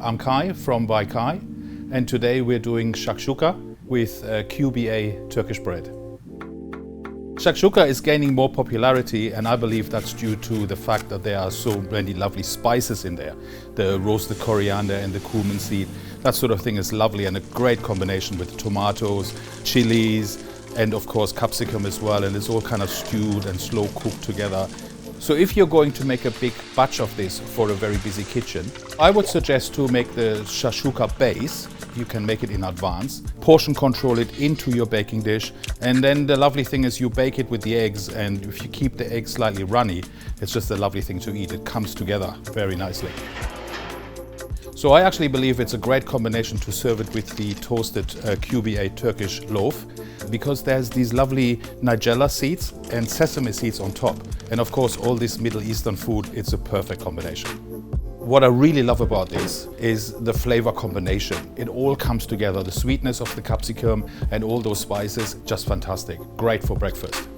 I'm Kai from by Kai, and today we're doing shakshuka with QBA Turkish bread. Shakshuka is gaining more popularity, and I believe that's due to the fact that there are so many lovely spices in there. The roasted coriander and the cumin seed, that sort of thing is lovely and a great combination with tomatoes, chilies, and of course capsicum as well, and it's all kind of stewed and slow cooked together. So if you're going to make a big batch of this for a very busy kitchen, I would suggest to make the shakshuka base. You can make it in advance, portion control it into your baking dish, and then the lovely thing is you bake it with the eggs, and if you keep the eggs slightly runny, it's just a lovely thing to eat. It comes together very nicely. So I actually believe it's a great combination to serve it with the toasted QBA Turkish loaf, because there's these lovely nigella seeds and sesame seeds on top. And of course all this Middle Eastern food, it's a perfect combination. What I really love about this is the flavor combination. It all comes together, the sweetness of the capsicum and all those spices, just fantastic. Great for breakfast.